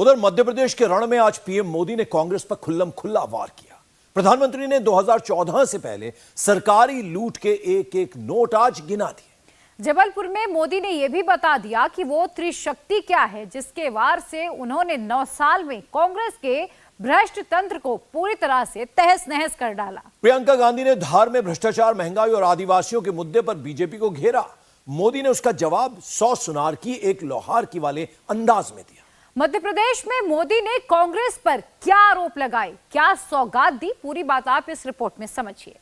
उधर मध्य प्रदेश के रण में आज पीएम मोदी ने कांग्रेस पर खुल्लम खुल्ला वार किया। प्रधानमंत्री ने 2014 से पहले सरकारी लूट के एक एक नोट आज गिना दिए। जबलपुर में मोदी ने यह भी बता दिया कि वो त्रिशक्ति क्या है, जिसके वार से उन्होंने 9 साल में कांग्रेस के भ्रष्ट तंत्र को पूरी तरह से तहस नहस कर डाला। प्रियंका गांधी ने धार में भ्रष्टाचार, महंगाई और आदिवासियों के मुद्दे पर बीजेपी को घेरा। मोदी ने उसका जवाब 100 सुनार की एक लोहार की वाले अंदाज में दिया। मध्य प्रदेश में मोदी ने कांग्रेस पर क्या आरोप लगाए, क्या सौगात दी, पूरी बात आप इस रिपोर्ट में समझिए।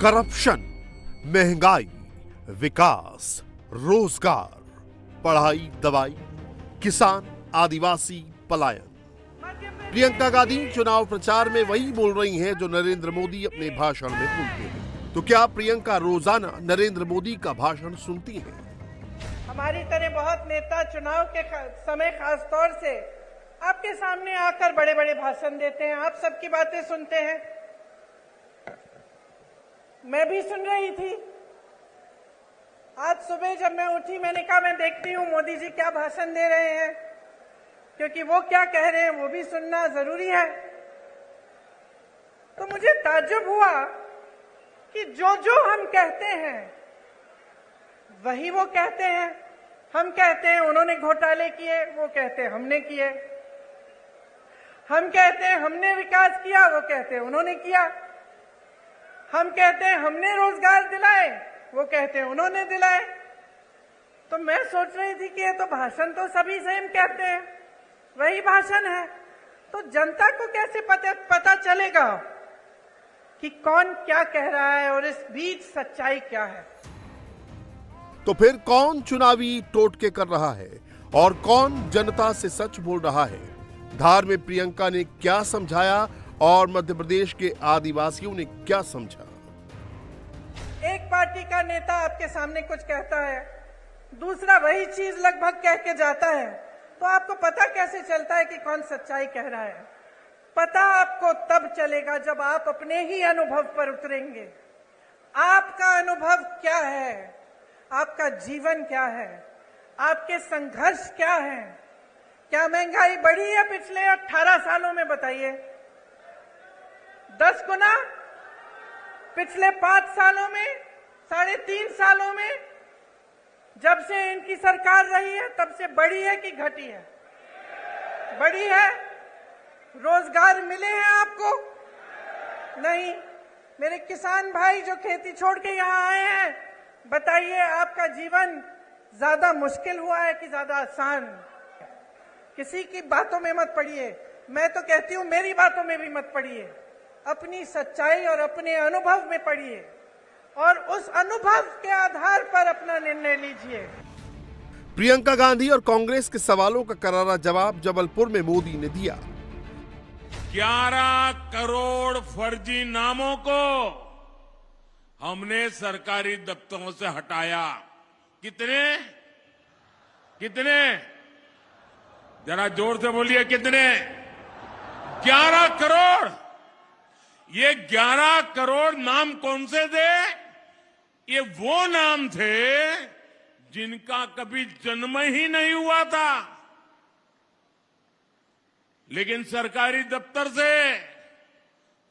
करप्शन, महंगाई, विकास, रोजगार, पढ़ाई, दवाई, किसान, आदिवासी, पलायन। प्रियंका गांधी चुनाव प्रचार में वही बोल रही हैं जो नरेंद्र मोदी अपने भाषण में बोलते हैं। तो क्या प्रियंका रोजाना नरेंद्र मोदी का भाषण सुनती हैं? हमारी तरह बहुत नेता चुनाव के समय खास तौर से आपके सामने आकर बड़े बड़े भाषण देते हैं, आप सबकी बातें सुनते हैं। मैं भी सुन रही थी। आज सुबह जब मैं उठी, मैंने कहा मैं देखती हूँ मोदी जी क्या भाषण दे रहे हैं, क्योंकि वो क्या कह रहे हैं वो भी सुनना जरूरी है। तो मुझे ताज्जुब हुआ कि जो जो हम कहते हैं वही वो कहते हैं। हम कहते हैं उन्होंने घोटाले किए, वो कहते हैं हमने किए। हम कहते हैं हमने विकास किया, वो कहते हैं उन्होंने किया। हम कहते हैं हमने रोजगार दिलाए, वो कहते हैं उन्होंने दिलाए। तो मैं सोच रही थी कि ये तो भाषण तो सभी सेम कहते हैं, वही भाषण है। तो जनता को कैसे पता चलेगा कि कौन क्या कह रहा है और इस बीच सच्चाई क्या है? तो फिर कौन चुनावी टोटके कर रहा है और कौन जनता से सच बोल रहा है? धार में प्रियंका ने क्या समझाया और मध्य प्रदेश के आदिवासियों ने क्या समझा? एक पार्टी का नेता आपके सामने कुछ कहता है, दूसरा वही चीज लगभग कह के जाता है, तो आपको पता कैसे चलता है कि कौन सच्चाई कह रहा है? पता आपको तब चलेगा जब आप अपने ही अनुभव पर उतरेंगे। आपका अनुभव क्या है? आपका जीवन क्या है? आपके संघर्ष क्या है? क्या महंगाई बढ़ी है पिछले 18 सालों में? बताइए। 10 गुना? पिछले 5 सालों में, 3.5 सालों में, जब से इनकी सरकार रही है तब से बढ़ी है कि घटी है? बढ़ी है। रोजगार मिले हैं आपको? नहीं। मेरे किसान भाई जो खेती छोड़ के यहाँ आए हैं, बताइए आपका जीवन ज्यादा मुश्किल हुआ है कि ज्यादा आसान? किसी की बातों में मत पड़िए। मैं तो कहती हूँ मेरी बातों में भी मत पड़िए, अपनी सच्चाई और अपने अनुभव में पड़िए और उस अनुभव के आधार पर अपना निर्णय लीजिए। प्रियंका गांधी और कांग्रेस के सवालों का करारा जवाब जबलपुर में मोदी ने दिया। 11 करोड़ फर्जी नामों को हमने सरकारी दफ्तरों से हटाया। कितने? जरा जोर से बोलिए, कितने? 11 करोड़। ये 11 करोड़ नाम कौन से थे? ये वो नाम थे जिनका कभी जन्म ही नहीं हुआ था, लेकिन सरकारी दफ्तर से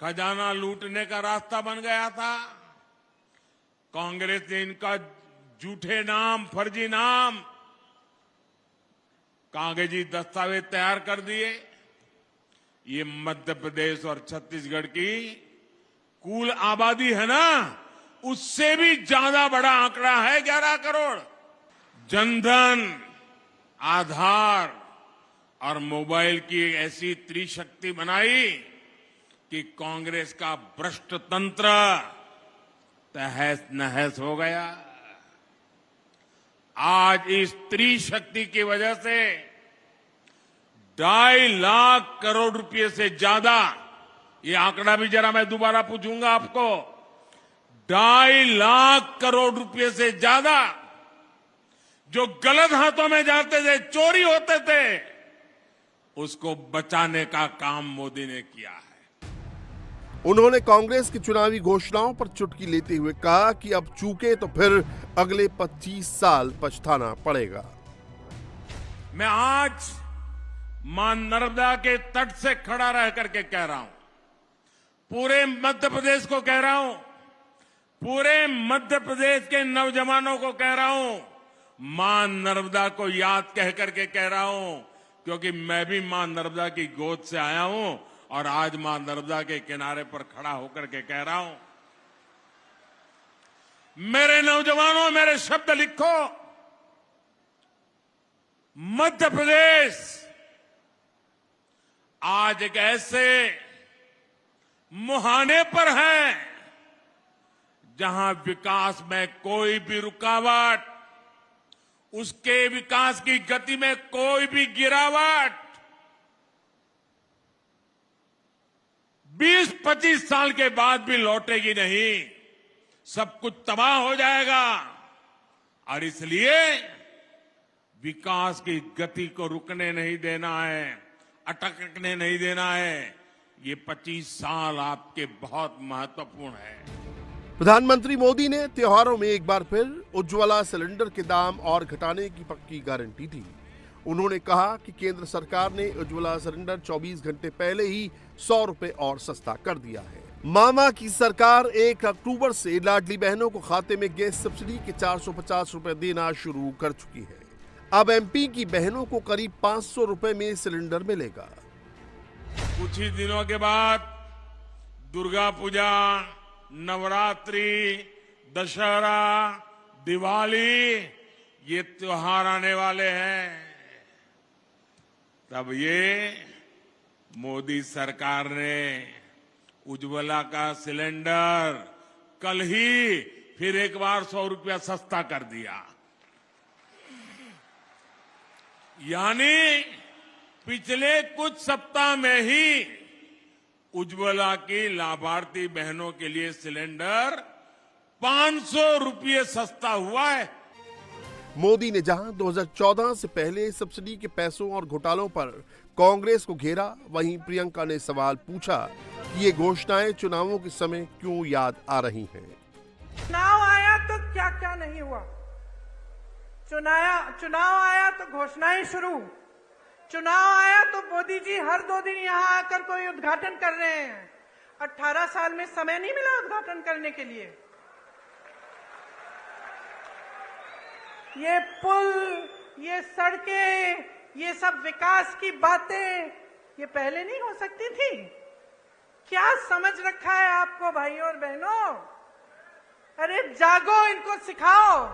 खजाना लूटने का रास्ता बन गया था। कांग्रेस ने इनका झूठे नाम, फर्जी नाम, कागजी दस्तावेज तैयार कर दिए। ये मध्य प्रदेश और छत्तीसगढ़ की कुल आबादी है ना, उससे भी ज्यादा बड़ा आंकड़ा है 11 करोड़। जनधन, आधार और मोबाइल की एक ऐसी त्रिशक्ति बनाई कि कांग्रेस का भ्रष्ट तंत्र तहस नहस हो गया। आज इस त्रिशक्ति की वजह से 2.5 लाख करोड़ रुपए से ज्यादा, ये आंकड़ा भी जरा मैं दोबारा पूछूंगा आपको, 2.5 लाख करोड़ रुपए से ज्यादा जो गलत हाथों में जाते थे, चोरी होते थे, उसको बचाने का काम मोदी ने किया है। उन्होंने कांग्रेस की चुनावी घोषणाओं पर चुटकी लेते हुए कहा कि अब चूके तो फिर अगले 25 साल पछताना पड़ेगा। मैं आज मां नर्मदा के तट से खड़ा रह करके कह रहा हूं, पूरे मध्य प्रदेश को कह रहा हूं, पूरे मध्य प्रदेश के नौजवानों को कह रहा हूं, मां नर्मदा को याद कह करके कह रहा हूं, क्योंकि मैं भी मां नर्मदा की गोद से आया हूं और आज मां नर्मदा के किनारे पर खड़ा होकर के कह रहा हूं, मेरे नौजवानों, मेरे शब्द लिखो। मध्य प्रदेश आज एक ऐसे मुहाने पर है जहां विकास में कोई भी रुकावट, उसके विकास की गति में कोई भी गिरावट 20-25 साल के बाद भी लौटेगी नहीं, सब कुछ तबाह हो जाएगा। और इसलिए विकास की गति को रुकने नहीं देना है, अटकने नहीं देना है। ये 25 साल आपके बहुत महत्वपूर्ण है। प्रधानमंत्री मोदी ने त्योहारों में एक बार फिर उज्ज्वला सिलेंडर के दाम और घटाने की पक्की गारंटी दी। उन्होंने कहा कि केंद्र सरकार ने उज्ज्वला सिलेंडर 24 घंटे पहले ही 100 रुपए और सस्ता कर दिया है। मामा की सरकार 1 अक्टूबर से लाडली बहनों को खाते में गैस सब्सिडी के 450 रुपए देना शुरू कर चुकी है। अब एमपी की बहनों को करीब 500 रुपए में सिलेंडर मिलेगा। कुछ ही दिनों के बाद दुर्गा पूजा, नवरात्रि, दशहरा, दिवाली, ये त्योहार आने वाले हैं। तब ये मोदी सरकार ने उज्ज्वला का सिलेंडर कल ही फिर एक बार 100 रुपया सस्ता कर दिया। यानी पिछले कुछ सप्ताह में ही उज्ज्वला की लाभार्थी बहनों के लिए सिलेंडर 500 रुपये सस्ता हुआ है। मोदी ने जहां 2014 से पहले सब्सिडी के पैसों और घोटालों पर कांग्रेस को घेरा, वहीं प्रियंका ने सवाल पूछा कि ये घोषणाएं चुनावों के समय क्यों याद आ रही हैं। चुनाव आया तो क्या क्या नहीं हुआ, चुनाव आया तो घोषणाएं शुरू, चुनाव आया तो मोदी जी हर 2 दिन यहां आकर कोई उद्घाटन कर रहे हैं। 18 साल में समय नहीं मिला उद्घाटन करने के लिए। ये पुल, ये सड़कें, ये सब विकास की बातें ये पहले नहीं हो सकती थी? क्या समझ रखा है आपको भाइयों और बहनों? अरे जागो, इनको सिखाओ।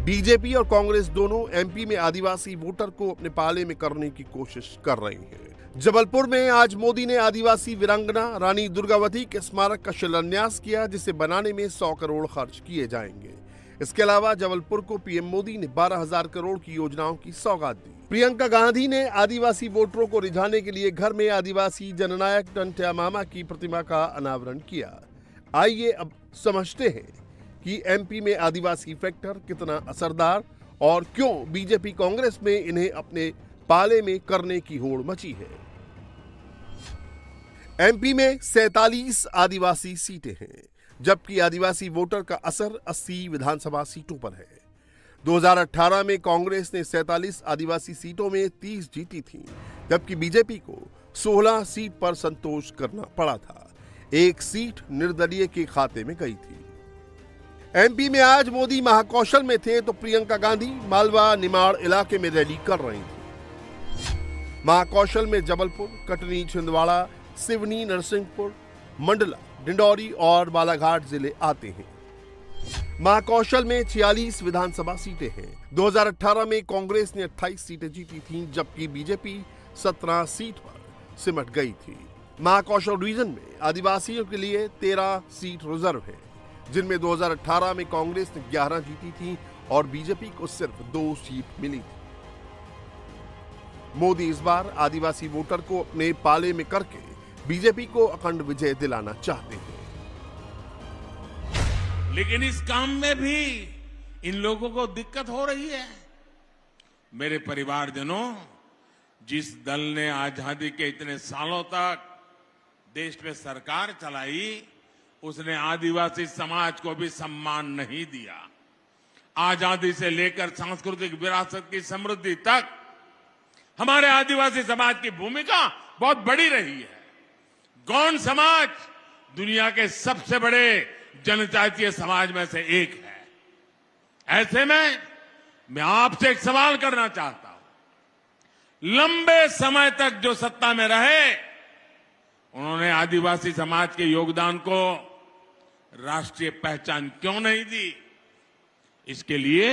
बीजेपी और कांग्रेस दोनों एमपी में आदिवासी वोटर को अपने पाले में करने की कोशिश कर रही हैं। जबलपुर में आज मोदी ने आदिवासी वीरांगना रानी दुर्गावती के स्मारक का शिलान्यास किया, जिसे बनाने में 100 करोड़ खर्च किए जाएंगे। इसके अलावा जबलपुर को पीएम मोदी ने 12,000 करोड़ की योजनाओं की सौगात दी। प्रियंका गांधी ने आदिवासी वोटरों को रिझाने के लिए घर में आदिवासी जननायक टंट्या मामा की प्रतिमा का अनावरण किया। आइए अब समझते हैं कि एमपी में आदिवासी फैक्टर कितना असरदार और क्यों बीजेपी कांग्रेस में इन्हें अपने पाले में करने की होड़ मची है। एमपी में 47 आदिवासी सीटें हैं, जबकि आदिवासी वोटर का असर 80 विधानसभा सीटों पर है। 2018 में कांग्रेस ने 47 आदिवासी सीटों में 30 जीती थी, जबकि बीजेपी को 16 सीट पर संतोष करना पड़ा था। 1 सीट निर्दलीय के खाते में गई थी। एमपी में आज मोदी महाकौशल में थे तो प्रियंका गांधी मालवा निमाड़ इलाके में रैली कर रही थी। महाकौशल में जबलपुर, कटनी, छिंदवाड़ा, सिवनी, नरसिंहपुर, मंडला, डिंडौरी और बालाघाट जिले आते हैं। महाकौशल में 46 विधानसभा सीटें हैं। 2018 में कांग्रेस ने 28 सीटें जीती थीं, जबकि बीजेपी 17 सीट पर सिमट गई थी। महाकौशल रीजन में आदिवासियों के लिए 13 सीट रिजर्व है, जिनमें 2018 में कांग्रेस ने 11 जीती थी और बीजेपी को सिर्फ 2 सीट मिली थी। मोदी इस बार आदिवासी वोटर को अपने पाले में करके बीजेपी को अखंड विजय दिलाना चाहते हैं। लेकिन इस काम में भी इन लोगों को दिक्कत हो रही है। मेरे परिवारजनों, जिस दल ने आजादी के इतने सालों तक देश में सरकार चलाई, उसने आदिवासी समाज को भी सम्मान नहीं दिया। आजादी से लेकर सांस्कृतिक विरासत की समृद्धि तक हमारे आदिवासी समाज की भूमिका बहुत बड़ी रही है। गौंड समाज दुनिया के सबसे बड़े जनजातीय समाज में से एक है। ऐसे में मैं आपसे एक सवाल करना चाहता हूं। लंबे समय तक जो सत्ता में रहे, उन्होंने आदिवासी समाज के योगदान को राष्ट्रीय पहचान क्यों नहीं दी? इसके लिए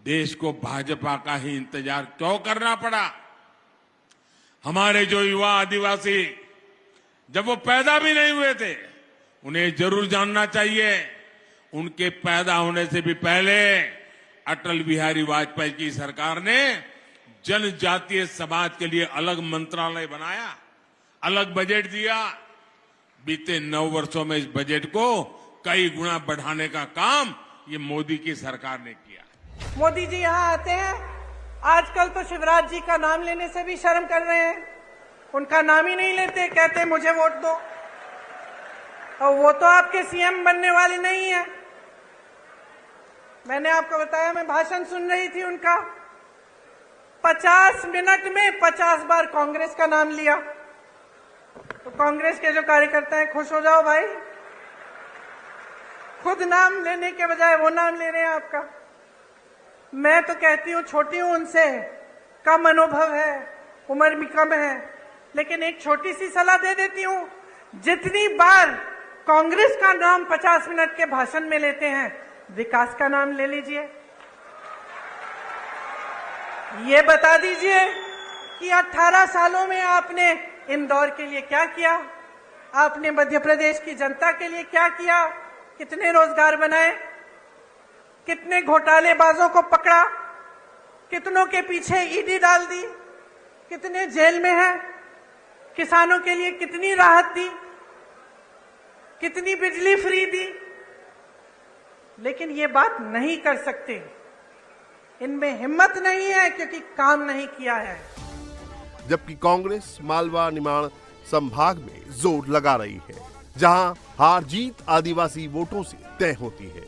देश को भाजपा का ही इंतजार क्यों करना पड़ा? हमारे जो युवा आदिवासी जब वो पैदा भी नहीं हुए थे, उन्हें जरूर जानना चाहिए, उनके पैदा होने से भी पहले अटल बिहारी वाजपेयी की सरकार ने जनजातीय समाज के लिए अलग मंत्रालय बनाया, अलग बजट दिया। बीते 9 वर्षों में इस बजट को कई गुना बढ़ाने का काम ये मोदी की सरकार ने किया। मोदी जी यहाँ आते हैं, आजकल तो शिवराज जी का नाम लेने से भी शर्म कर रहे हैं। उनका नाम ही नहीं लेते, कहते मुझे वोट दो। और वो तो आपके सीएम बनने वाले नहीं है। मैंने आपको बताया, मैं भाषण सुन रही थी उनका, 50 मिनट में 50 बार कांग्रेस का नाम लिया। तो कांग्रेस के जो कार्यकर्ता हैं, खुश हो जाओ भाई, खुद नाम लेने के बजाय वो नाम ले रहे हैं आपका। मैं तो कहती हूं, छोटी हूं उनसे, कम अनुभव है, उम्र भी कम है, लेकिन एक छोटी सी सलाह दे देती हूं। जितनी बार कांग्रेस का नाम 50 मिनट के भाषण में लेते हैं, विकास का नाम ले लीजिए। ये बता दीजिए कि 18 सालों में आपने इंदौर के लिए क्या किया, आपने मध्य प्रदेश की जनता के लिए क्या किया, कितने रोजगार बनाए, कितने घोटालेबाजों को पकड़ा, कितनों के पीछे ईडी डाल दी, कितने जेल में हैं, किसानों के लिए कितनी राहत दी, कितनी बिजली फ्री दी। लेकिन ये बात नहीं कर सकते, इनमें हिम्मत नहीं है, क्योंकि काम नहीं किया है। जबकि कांग्रेस मालवा निमाड़ संभाग में जोर लगा रही है, जहां हार जीत आदिवासी वोटों से तय होती है।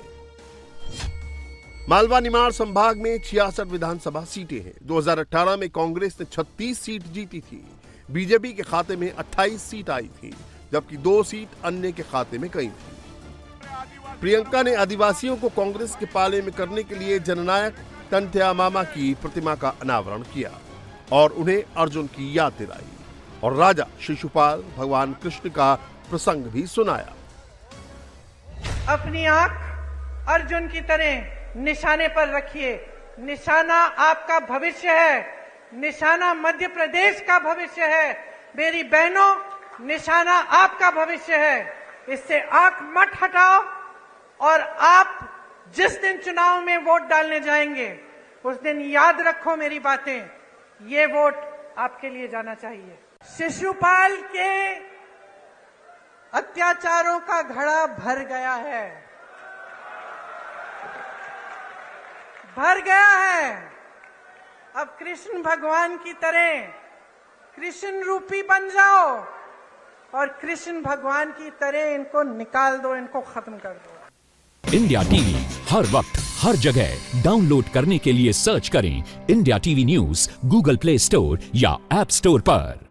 मालवा निमाड़ संभाग में 66 विधानसभा सीटें हैं। 2018 में कांग्रेस ने 36 सीट जीती थी, बीजेपी के खाते में 28 सीट आई थी, जबकि 2 सीट अन्य के खाते में गई थी। प्रियंका ने आदिवासियों को कांग्रेस के पाले में करने के लिए जननायक टंट्या मामा की प्रतिमा का अनावरण किया और उन्हें अर्जुन की याद दिलाई और राजा शिशुपाल भगवान कृष्ण का प्रसंग भी सुनाया। अपनी आंख अर्जुन की तरह निशाने पर रखिए। निशाना आपका भविष्य है, निशाना मध्य प्रदेश का भविष्य है। मेरी बहनों, निशाना आपका भविष्य है। इससे आंख मत हटाओ और आप जिस दिन चुनाव में वोट डालने जाएंगे, उस दिन याद रखो मेरी बातें, ये वोट आपके लिए जाना चाहिए। शिशुपाल के अत्याचारों का घड़ा भर गया है, भर गया है। अब कृष्ण भगवान की तरह कृष्ण रूपी बन जाओ और कृष्ण भगवान की तरह इनको निकाल दो, इनको खत्म कर दो। इंडिया टीवी हर वक्त हर जगह डाउनलोड करने के लिए सर्च करें India TV news Google play store या ऐप स्टोर पर।